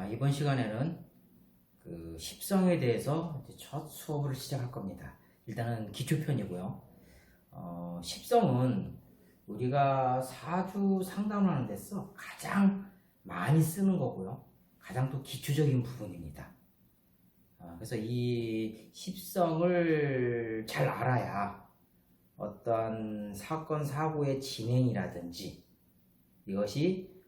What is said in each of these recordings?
이번 시간에는 그 십성에 대해서 이제 첫 수업을 시작할 겁니다. 일단은 기초편이고요. 십성은 우리가 사주 상담을 하는 데서 가장 많이 쓰는 거고요. 가장 또 기초적인 부분입니다. 그래서 이 십성을 잘 알아야 어떤 사건, 사고의 진행이라든지 이것이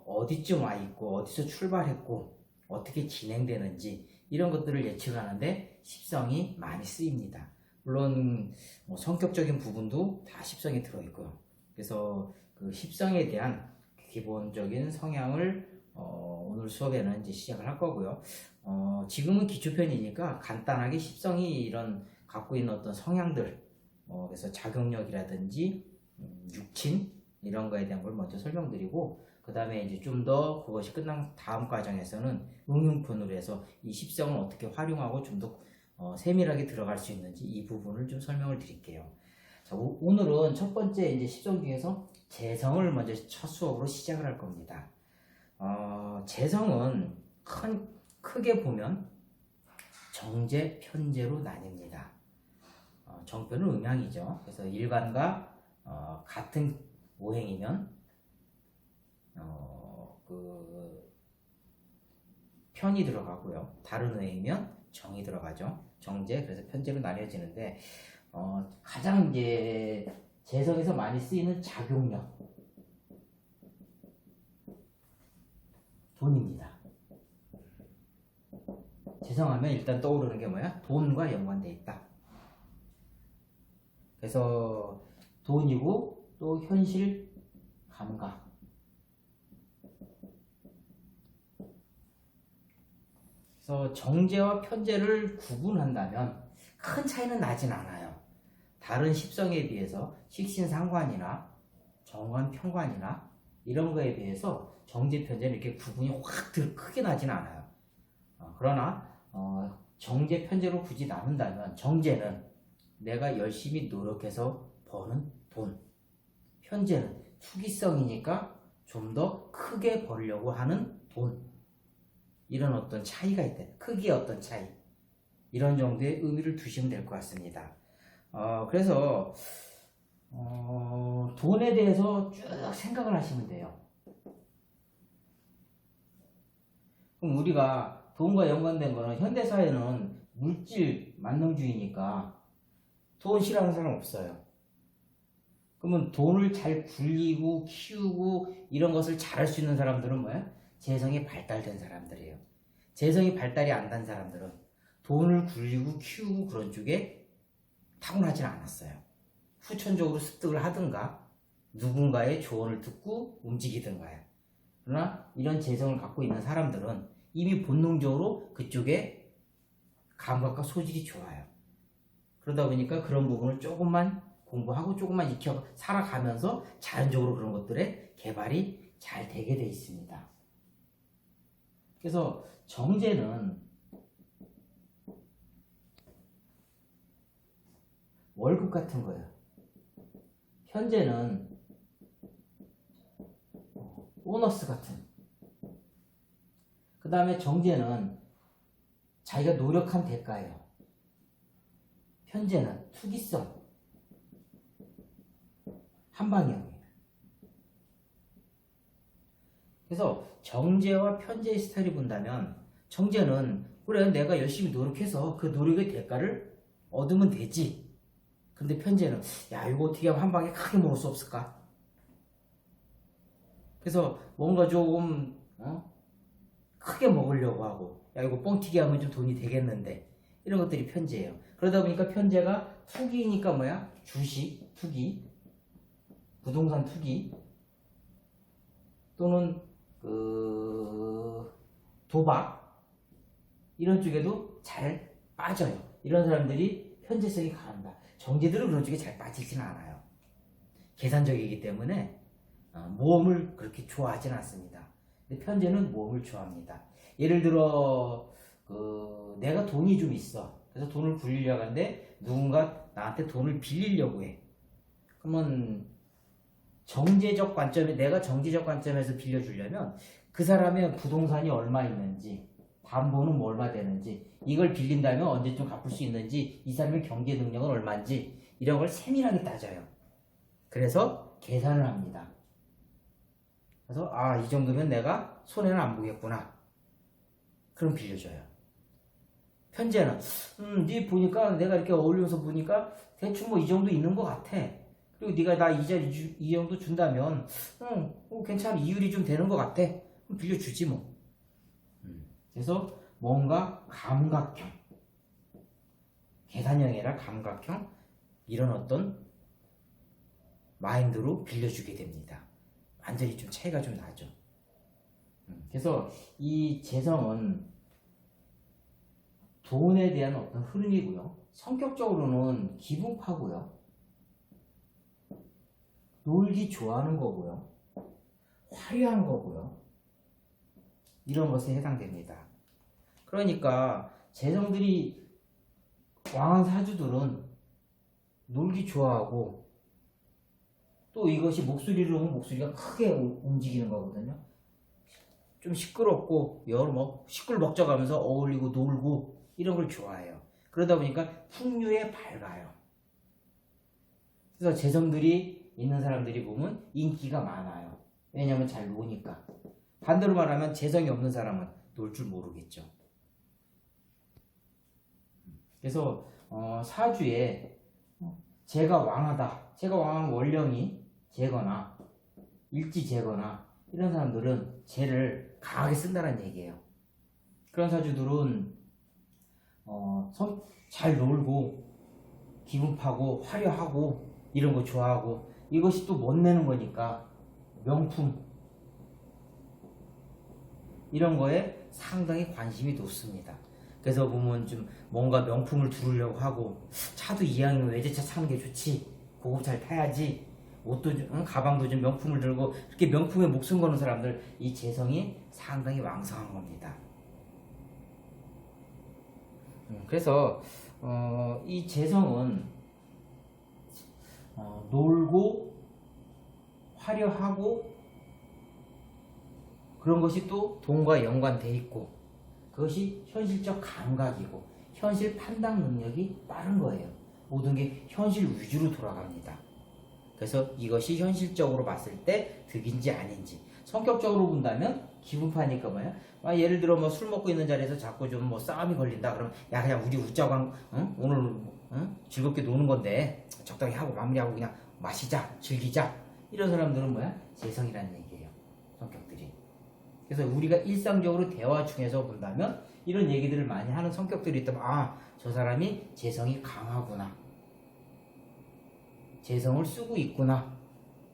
어디쯤 와 있고 어디서 출발했고 어떻게 진행되는지 이런 것들을 예측하는데 십성이 많이 쓰입니다. 물론 성격적인 부분도 다 십성에 들어있고요. 그래서 그 십성에 대한 기본적인 성향을 오늘 수업에는 이제 시작을 할 거고요. 지금은 기초편이니까 간단하게 십성이 이런 갖고 있는 어떤 성향들, 그래서 작용력이라든지 육친 이런 거에 대한 걸 먼저 설명드리고, 그 다음에 이제 좀 더 그것이 끝난 다음 과정에서는 응용편으로 해서 이 십성을 어떻게 활용하고 좀 더 세밀하게 들어갈 수 있는지 이 부분을 좀 설명을 드릴게요. 자, 오늘은 첫 번째 이제 십성 중에서 재성을 먼저 첫 수업으로 시작을 할 겁니다. 재성은 크게 보면 정제, 편제로 나뉩니다. 정편은 음양이죠. 그래서 일간과 같은 오행이면 그 편이 들어가고요. 다른 오행이면 정이 들어가죠. 정제, 그래서 편제로 나뉘어지는데 가장 이제 재성에서 많이 쓰이는 작용력, 돈입니다. 재성하면 일단 떠오르는 게 뭐야? 돈과 연관되어 있다. 그래서 돈이고 또 현실 감각. 그래서 정제와 편제를 구분한다면 큰 차이는 나진 않아요. 다른 십성에 비해서 식신상관이나 정관편관이나 이런 거에 비해서 정제, 편제는 이렇게 구분이 확 크게 나진 않아요. 그러나 정제, 편제로 굳이 나눈다면 정제는 내가 열심히 노력해서 버는 돈, 편제는 투기성이니까 좀 더 크게 벌려고 하는 돈, 이런 어떤 차이가 있다. 크기의 어떤 차이, 이런 정도의 의미를 두시면 될 것 같습니다. 그래서 돈에 대해서 쭉 생각을 하시면 돼요. 그럼 우리가 돈과 연관된 거는 현대사회는 물질 만능주의니까 돈 싫어하는 사람 없어요. 그러면 돈을 잘 굴리고 키우고 이런 것을 잘할 수 있는 사람들은 뭐야? 재성이 발달된 사람들이에요. 재성이 발달이 안 된 사람들은 돈을 굴리고 키우고 그런 쪽에 타고나진 않았어요. 후천적으로 습득을 하든가 누군가의 조언을 듣고 움직이든가요. 그러나 이런 재성을 갖고 있는 사람들은 이미 본능적으로 그쪽에 감각과 소질이 좋아요. 그러다 보니까 그런 부분을 조금만 공부하고 조금만 익혀 살아가면서 자연적으로 그런 것들의 개발이 잘 되게 돼 있습니다. 그래서 정제는 월급 같은 거예요. 편제는 보너스 같은. 그 다음에 정제는 자기가 노력한 대가예요. 편제는 투기성, 한방향이에요. 그래서 정제와 편제의 스타일을 본다면 정제는 그래 내가 열심히 노력해서 그 노력의 대가를 얻으면 되지. 근데 편제는 야 이거 어떻게 하면 한 방에 크게 먹을 수 없을까? 그래서 뭔가 조금 크게 먹으려고 하고 야 이거 뻥튀기 하면 좀 돈이 되겠는데 이런 것들이 편제예요. 그러다 보니까 편제가 투기니까 뭐야? 주식 투기, 부동산 투기, 또는 도박 이런 쪽에도 잘 빠져요. 이런 사람들이 편제성이 강합니다. 정제들은 그런 쪽에 잘 빠지지는 않아요. 계산적이기 때문에 모험을 그렇게 좋아하진 않습니다. 근데 편제는 모험을 좋아합니다. 예를 들어 내가 돈이 좀 있어. 그래서 돈을 굴리려고 하는데 누군가 나한테 돈을 빌리려고 해. 그러면 정제적 관점에 내가 정제적 관점에서 빌려주려면 그 사람의 부동산이 얼마 있는지, 담보는 뭐 얼마 되는지, 이걸 빌린다면 언제쯤 갚을 수 있는지, 이 사람의 경제 능력은 얼마인지 이런 걸 세밀하게 따져요. 그래서 계산을 합니다. 그래서 이 정도면 내가 손해는 안 보겠구나. 그럼 빌려줘요. 현재는 네 보니까 내가 이렇게 어울리면서 보니까 대충 뭐 이 정도 있는 것 같아. 그리고 네가 나 이자 이 정도 준다면 괜찮아. 이율이 좀 되는 것 같아. 그럼 빌려주지 뭐. 그래서 뭔가 감각형, 계산형이 아니라 감각형 이런 어떤 마인드로 빌려주게 됩니다. 완전히 좀 차이가 좀 나죠. 그래서 이 재성은 돈에 대한 어떤 흐름이고요. 성격적으로는 기분파고요. 놀기 좋아하는 거고요. 화려한 거고요. 이런 것에 해당됩니다. 그러니까 재성들이 왕한 사주들은 놀기 좋아하고 또 이것이 목소리로 하면 목소리가 크게 움직이는 거거든요. 좀 시끄럽고 여러 뭐 시끌벅적하면서 어울리고 놀고 이런 걸 좋아해요. 그러다 보니까 풍류에 밝아요. 그래서 재성들이 있는 사람들이 보면 인기가 많아요. 왜냐하면 잘 노니까. 반대로 말하면 재성이 없는 사람은 놀 줄 모르겠죠. 그래서 사주에 재가 왕하다. 재가 왕한 원령이 재거나 일지재거나 이런 사람들은 재를 강하게 쓴다는 얘기예요. 그런 사주들은 잘 놀고 기분 파고 화려하고 이런 거 좋아하고 이것이 또 못 내는 거니까 명품 이런 거에 상당히 관심이 높습니다. 그래서 보면 좀 뭔가 명품을 두르려고 하고 차도 이왕이면 외제차 타는 게 좋지 고급차를 타야지 옷도 좀, 가방도 좀 명품을 들고 이렇게 명품에 목숨 거는 사람들 이 재성이 상당히 왕성한 겁니다. 그래서 이 재성은 놀고 화려하고 그런 것이 또 돈과 연관돼 있고 그것이 현실적 감각이고 현실 판단 능력이 빠른 거예요. 모든 게 현실 위주로 돌아갑니다. 그래서 이것이 현실적으로 봤을 때 득인지 아닌지 성격적으로 본다면 기분파니까 뭐야? 예를 들어 뭐 술 먹고 있는 자리에서 자꾸 좀 뭐 싸움이 걸린다 그럼 야 그냥 우리 웃자고 오늘 즐겁게 노는 건데 적당히 하고 마무리하고 그냥 마시자 즐기자 이런 사람들은 뭐야? 재성이라는 얘기예요. 성격들이. 그래서 우리가 일상적으로 대화 중에서 본다면 이런 얘기들을 많이 하는 성격들이 있다면 저 사람이 재성이 강하구나. 재성을 쓰고 있구나.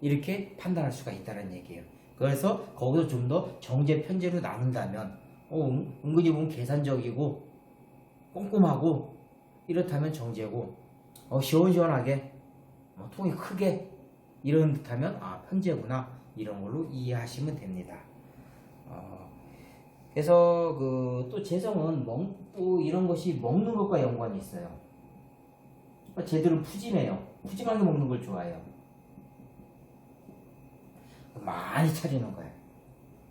이렇게 판단할 수가 있다는 얘기예요. 그래서 거기서 좀 더 정제 편제로 나눈다면 은근히 보면 계산적이고 꼼꼼하고 이렇다면 정제고 시원시원하게 통이 크게 이런 듯하면 편제구나 이런 걸로 이해하시면 됩니다. 그래서 또 재성은 또 이런 것이 먹는 것과 연관이 있어요. 쟤들은 푸짐해요. 푸짐하게 먹는 걸 좋아해요. 많이 차리는 거예요.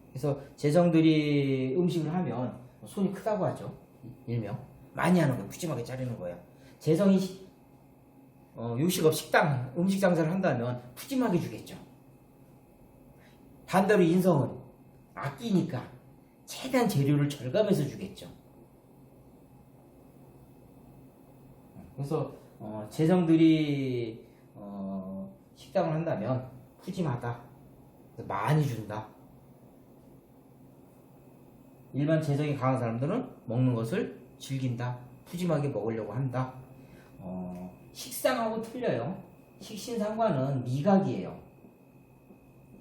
그래서 재성들이 음식을 하면 손이 크다고 하죠. 일명 많이 하는 거예요. 푸짐하게 차리는 거예요. 재성이 요식업 식당 음식 장사를 한다면 푸짐하게 주겠죠. 반대로 인성은 아끼니까 최대한 재료를 절감해서 주겠죠. 그래서 재성들이 식당을 한다면 푸짐하다, 많이 준다. 일반 재성이 강한 사람들은 먹는 것을 즐긴다, 푸짐하게 먹으려고 한다. 식상하고 틀려요. 식신상관은 미각이에요.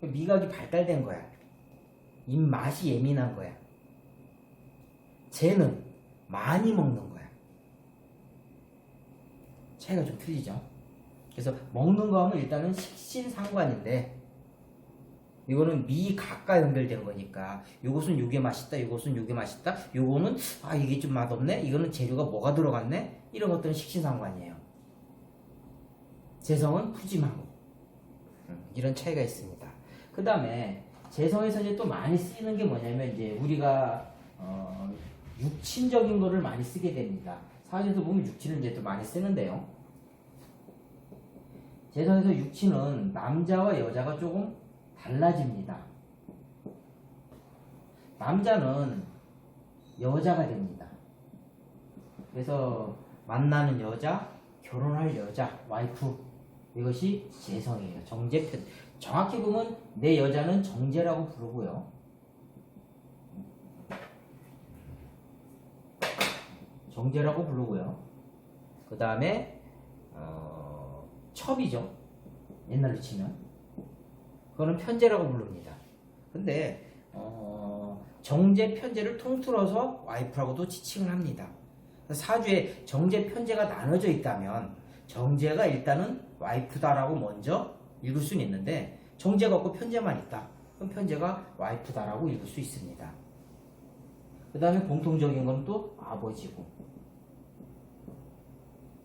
미각이 발달된 거야. 입맛이 예민한 거야. 쟤는 많이 먹는 거야. 차이가 좀 틀리죠. 그래서 먹는 거 하면 일단은 식신상관인데 이거는 미각과 연결된 거니까 요것은 요게 맛있다, 요것은 요게 맛있다, 요거는 이게 좀 맛없네, 이거는 재료가 뭐가 들어갔네, 이런 것들은 식신상관이에요. 재성은 푸짐하고 이런 차이가 있습니다. 그 다음에 재성에서 이제 또 많이 쓰이는 게 뭐냐면 이제 우리가 육친적인 거를 많이 쓰게 됩니다. 사주에서 보면 육친을 이제 또 많이 쓰는데요. 재성에서 육친은 남자와 여자가 조금 달라집니다. 남자는 여자가 됩니다. 그래서 만나는 여자, 결혼할 여자, 와이프, 이것이 재성이에요. 정제편. 정확히 보면 내 여자는 정제라고 부르고요. 정제라고 부르고요. 그 다음에 첩이죠. 옛날로 치면 그거는 편제라고 부릅니다. 근데 정제 편제를 통틀어서 와이프라고도 지칭을 합니다. 사주에 정제 편제가 나눠져 있다면 정제가 일단은 와이프다라고 먼저 읽을 수는 있는데 정제가 없고 편제만 있다. 그럼 편제가 와이프다라고 읽을 수 있습니다. 그 다음에 공통적인 건 또 아버지고,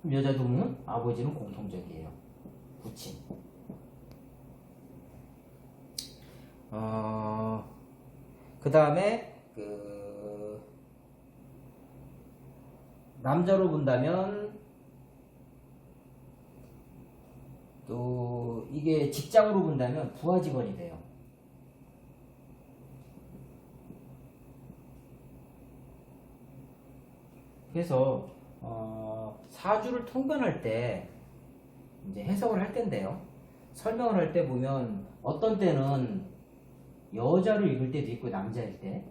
여자도 보면 아버지는 공통적이에요. 부친. 그 다음에 남자로 본다면 또 이게 직장으로 본다면 부하 직원이 돼요. 그래서 사주를 통변할 때 이제 해석을 할 텐데요. 설명을 할 때 보면 어떤 때는 여자로 읽을 때도 있고 남자일 때,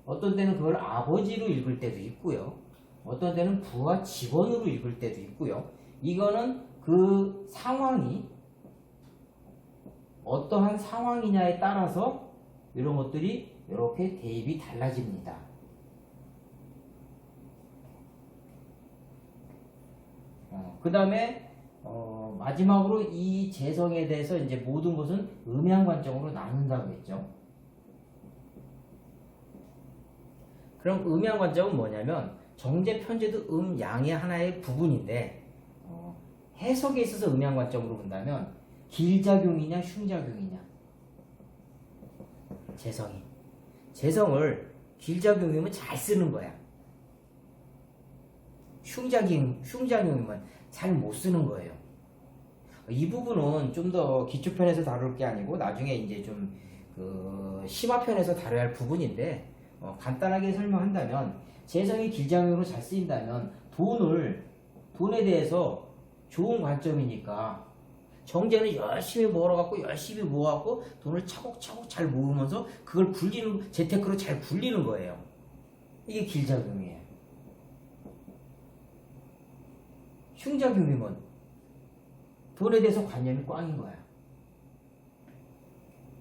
어떤 때는 그걸 아버지로 읽을 때도 있고요. 어떤 때는 부하 직원으로 읽을 때도 있고요. 이거는 그 상황이 어떠한 상황이냐에 따라서 이런 것들이 이렇게 대입이 달라집니다. 그 다음에 마지막으로 이 재성에 대해서 이제 모든 것은 음양관점으로 나눈다고 했죠. 그럼 음양관점은 뭐냐면 정제 편제도 음양의 하나의 부분인데 해석에 있어서 음양관점으로 본다면 길작용이냐 흉작용이냐. 재성을 길작용이면 잘 쓰는 거야. 흉작용이면 잘 못 쓰는 거예요. 이 부분은 좀 더 기초편에서 다룰 게 아니고 나중에 이제 좀 심화편에서 다뤄야 할 부분인데 간단하게 설명한다면 재성이 길작용으로 잘 쓰인다면 돈에 대해서 좋은 관점이니까 정제는 열심히 벌어갖고 열심히 모아갖고 돈을 차곡차곡 잘 모으면서 그걸 재테크로 잘 굴리는 거예요. 이게 길작용이에요. 흉작용이면 돈에 대해서 관념이 꽝인 거야.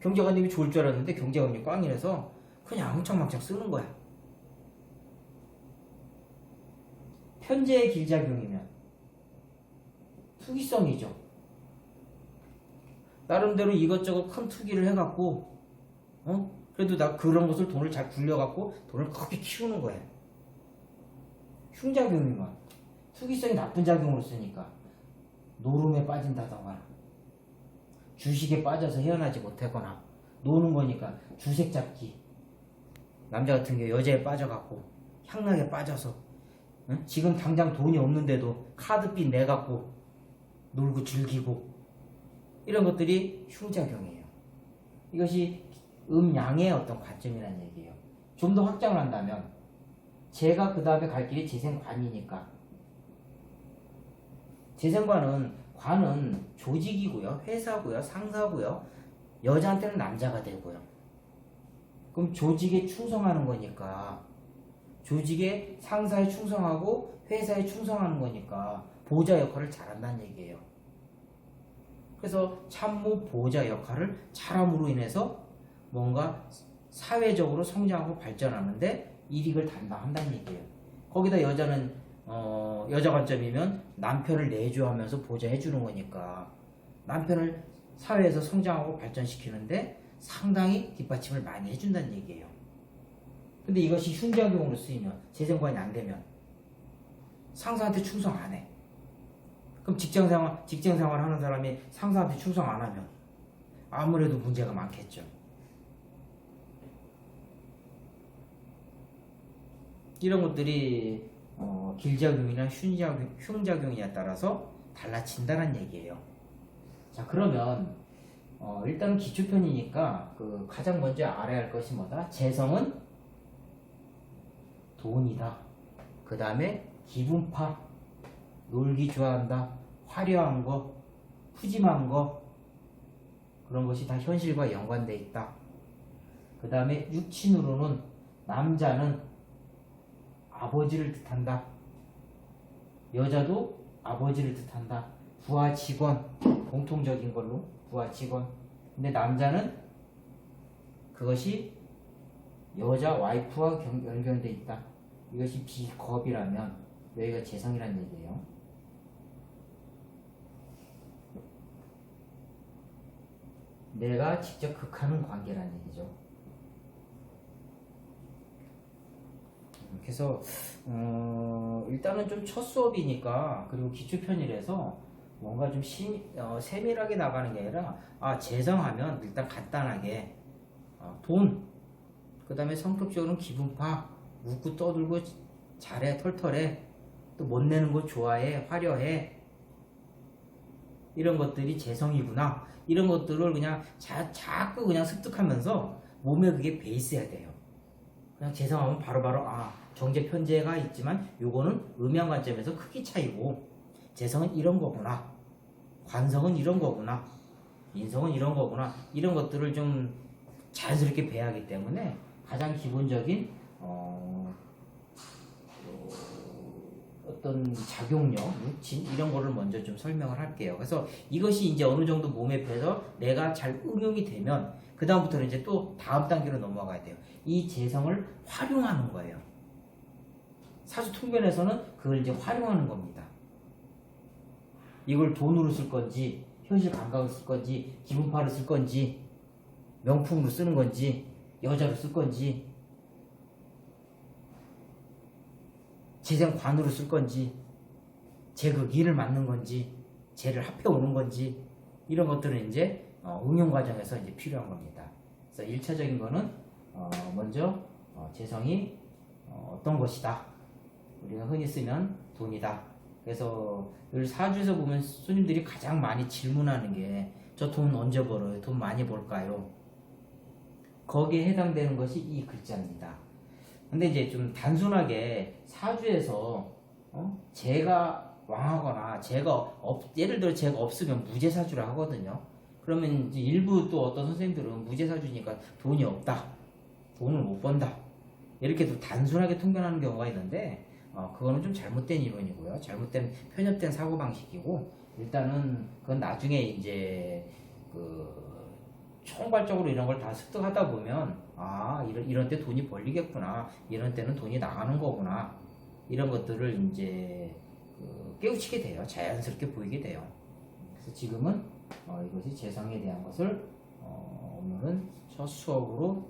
경제관념이 좋을 줄 알았는데 경제관념이 꽝이라서 그냥 엉청망청 쓰는 거야. 편제의 길작용이면 투기성이죠. 나름대로 이것저것 큰 투기를 해갖고 그래도 나 그런 것을 돈을 잘 굴려갖고 돈을 크게 키우는 거야. 흉작용이면 투기성이 나쁜 작용으로 쓰니까 노름에 빠진다던가 주식에 빠져서 헤어나지 못하거나 노는 거니까 주색 잡기, 남자 같은 경우 여자에 빠져갖고 향락에 빠져서 지금 당장 돈이 없는데도 카드빚 내갖고 놀고 즐기고 이런 것들이 흉작용이에요. 이것이 음양의 어떤 관점이라는 얘기예요. 좀 더 확장을 한다면 제가 그 다음에 갈 길이 재생관이니까 관은 조직이고요, 회사고요, 상사고요, 여자한테는 남자가 되고요. 그럼 조직에 충성하는 거니까 조직에 상사에 충성하고 회사에 충성하는 거니까 보호자 역할을 잘한다는 얘기예요. 그래서 참모 보호자 역할을 잘함으로 인해서 뭔가 사회적으로 성장하고 발전하는데 이익을 담당한다는 얘기예요. 거기다 여자는 여자 관점이면 남편을 내조하면서 보좌해주는 거니까 남편을 사회에서 성장하고 발전시키는데 상당히 뒷받침을 많이 해준다는 얘기예요. 근데 이것이 흉작용으로 쓰이면, 재생관이 안 되면 상사한테 충성 안 해. 그럼 직장생활 하는 사람이 상사한테 충성 안 하면 아무래도 문제가 많겠죠. 이런 것들이 길작용이나 흉작용에 따라서 달라진다는 얘기예요. 자, 그러면 일단 기초편이니까 그 가장 먼저 알아야 할 것이 뭐다? 재성은 돈이다. 그 다음에 기분파, 놀기 좋아한다, 화려한 거, 푸짐한 거, 그런 것이 다 현실과 연관돼 있다. 그 다음에 육친으로는 남자는 아버지를 뜻한다. 여자도 아버지를 뜻한다. 부하 직원, 공통적인 걸로 부하 직원. 근데 남자는 그것이 여자 와이프와 연결돼 있다. 이것이 비겁이라면 여기가 재성이란 얘기예요. 내가 직접 극하는 관계란 얘기죠. 그래서 일단은 좀 첫 수업이니까, 그리고 기초편이라서 뭔가 좀 세밀하게 나가는 게 아니라 재성하면 일단 간단하게 돈, 그 다음에 성격적으로는 기분파, 웃고 떠들고 잘해, 털털해, 또 못 내는 거 좋아해, 화려해, 이런 것들이 재성이구나. 이런 것들을 그냥 자꾸 그냥 습득하면서 몸에 그게 베이스해야 돼요. 그냥 재성하면 바로바로 정제 편제가 있지만 요거는 음양 관점에서 크기 차이고, 재성은 이런 거구나, 관성은 이런 거구나, 인성은 이런 거구나, 이런 것들을 좀 자연스럽게 배워야 하기 때문에 가장 기본적인 어떤 작용력, 루틴 이런 거를 먼저 좀 설명을 할게요. 그래서 이것이 이제 어느 정도 몸에 배서 내가 잘 응용이 되면 그 다음부터는 이제 또 다음 단계로 넘어가야 돼요. 이 재성을 활용하는 거예요. 사주통변에서는 그걸 이제 활용하는 겁니다. 이걸 돈으로 쓸 건지, 현실 감각으로 쓸 건지, 기분파로 쓸 건지, 명품으로 쓰는 건지, 여자로 쓸 건지, 재생관으로 쓸 건지, 제극일을 맞는 건지, 재를 합해오는 건지, 이런 것들은 이제 응용 과정에서 이제 필요한 겁니다. 그래서 1차적인 거는 먼저 재성이 어떤 것이다. 우리가 흔히 쓰면 돈이다. 그래서 늘 사주에서 보면 손님들이 가장 많이 질문하는 게 저 돈 언제 벌어요? 돈 많이 벌까요? 거기에 해당되는 것이 이 글자입니다. 근데 이제 좀 단순하게 사주에서 재가 왕하거나 예를 들어 재가 없으면 무재사주라 하거든요. 그러면 이제 일부 또 어떤 선생님들은 무재사주니까 돈이 없다, 돈을 못 번다, 이렇게 또 단순하게 통변하는 경우가 있는데 그거는 좀 잘못된 이론이고요. 잘못된 편협된 사고방식이고, 일단은 그건 나중에 이제 총괄적으로 이런 걸 다 습득하다 보면 이런 때 돈이 벌리겠구나, 이런 때는 돈이 나가는 거구나, 이런 것들을 이제 깨우치게 돼요. 자연스럽게 보이게 돼요. 그래서 지금은 이것이 재성에 대한 것을 오늘은 첫 수업으로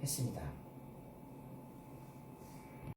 했습니다.